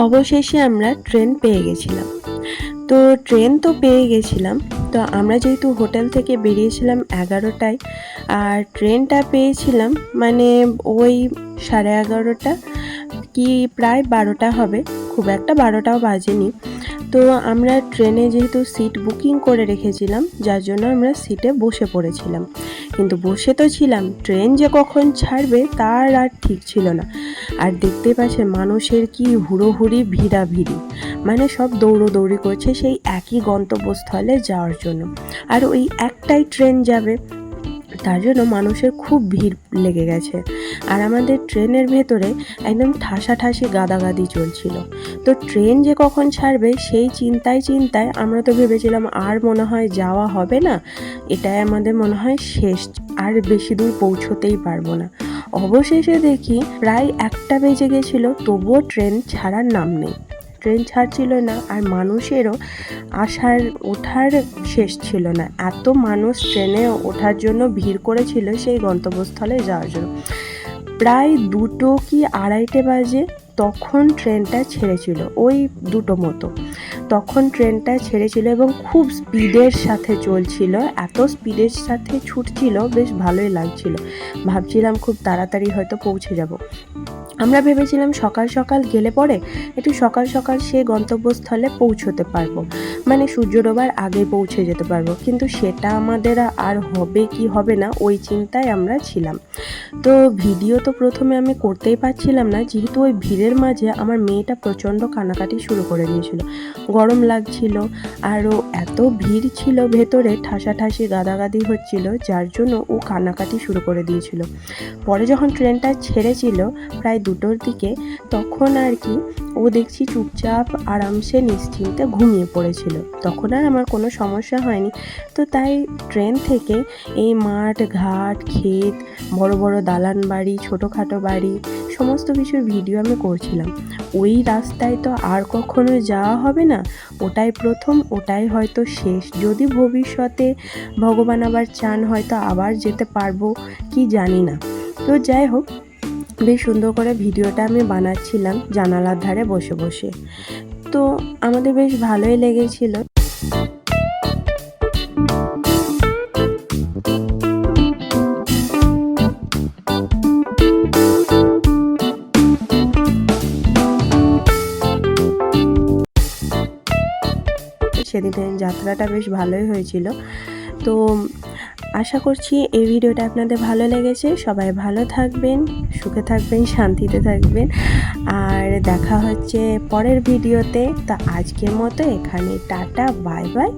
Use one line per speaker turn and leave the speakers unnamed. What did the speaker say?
অবশেষে আমরা ট্রেন পেয়ে গেছিলাম। তো ট্রেন তো পেয়ে গেছিলাম, তো আমরা যেহেতু হোটেল থেকে বেরিয়েছিলাম 11টায়, আর ট্রেনটা পেয়েছিলাম মানে ওই 11:30 কি প্রায় 12টা হবে, খুব একটা 12টাও বাজেনি। তো আমরা ট্রেনে যেহেতু সিট বুকিং করে রেখেছিলাম, যার জন্য আমরা সিটে বসে পড়েছিলাম। কিন্তু বসে তো ছিলাম, ট্রেন যে কখন ছাড়বে তার আর ঠিক ছিল না। আর দেখতেই পাচ্ছেন মানুষের কি হুড়োহুড়ি ভিড়াভিড়ি, মানে সব দৌড়োদৌড়ি করছে সেই একই গন্তব্যস্থলে যাওয়ার জন্য। আর ওই একটাই ট্রেন যাবে, তার জন্য মানুষের খুব ভিড় লেগে গেছে। আর আমাদের ট্রেনের ভেতরে একদম ঠাসাঠাসি গাদাগাদি চলছিল। তো ট্রেন যে কখন ছাড়বে সেই চিন্তায় আমরা তো ভেবেছিলাম আর মনে হয় যাওয়া হবে না, এটাই আমাদের মনে হয় শেষ, আর বেশি দূর পৌঁছতেই পারবো না। অবশেষে দেখি প্রায় 1টা বেজে গেছিলো, তবুও ট্রেন ছাড়ার নাম নেই। ট্রেন ছাড়ছিল না, আর মানুষেরও আসার ওঠার শেষ ছিল না। এত মানুষ ট্রেনে ওঠার জন্য ভিড় করেছিল সেই গন্তব্যস্থলে যাওয়ার জন্য। প্রায় 2টো কি 2:30 বাজে তখন ট্রেনটা ছেড়েছিল, ওই 2টো মতো তখন ট্রেনটা ছেড়েছিল, এবং খুব স্পিডের সাথে চলছিল, এত স্পিডের সাথে ছুটছিল, বেশ ভালোই লাগছিল। ভাবছিলাম খুব তাড়াতাড়ি হয়তো পৌঁছে যাব। আমরা ভেবেছিলাম সকাল সকাল গেলে পরে একটু সকাল সকাল সে গন্তব্যস্থলে পৌঁছতে পারবো, মানে সূর্য ডোবার আগে পৌঁছে যেতে পারবো, কিন্তু সেটা আমাদের আর হবে কি হবে না ওই চিন্তায় আমরা ছিলাম। তো ভিডিও তো প্রথমে আমি করতেই পারছিলাম না, যেহেতু ওই ভিড়ের মাঝে আমার মেয়েটা প্রচণ্ড কান্নাকাটি শুরু করে দিয়েছিল, গরম লাগছিল, আরও এত ভিড় ছিল ভেতরে, ঠাসাঠাসি গাদাগাদি হচ্ছিল, যার জন্য ও কান্নাকাটি শুরু করে দিয়েছিল। পরে যখন ট্রেনটা ছেড়েছিল প্রায় 2টোর দিকে, তখন আর কি ও দেখছি চুপচাপ আরামসে নিশ্চিন্তে ঘুমিয়ে পড়েছিল। তখন আর আমার কোনো সমস্যা হয়নি। তো তাই ট্রেন থেকে এই মাঠ ঘাট ক্ষেত, বড় বড় দালান বাড়ি, ছোটোখাটো বাড়ি, সমস্ত কিছুর ভিডিও আমি করছিলাম। ওই রাস্তায় তো আর কখনো যাওয়া হবে না, ওটাই প্রথম, ওটাই হয়তো শেষ। যদি ভবিষ্যতে ভগবান আবার চান হয়তো আবার যেতে পারবো কি জানি না। তো যাই হোক, বেশ সুন্দর করে ভিডিওটা আমি বানাচ্ছিলাম জানালার ধারে বসে বসে। তো আমাদের বেশ ভালোই লেগেছিল। সেদিনের যাত্রাটা বেশ ভালোই হয়েছিল। তো আশা করছি এই ভিডিওটা আপনাদের ভালো লেগেছে। সবাই ভালো থাকবেন, সুখে থাকবেন, শান্তিতে থাকবেন, আর দেখা হচ্ছে পরের ভিডিওতে। তো আজকের মতো এখানে টাটা, বাই বাই।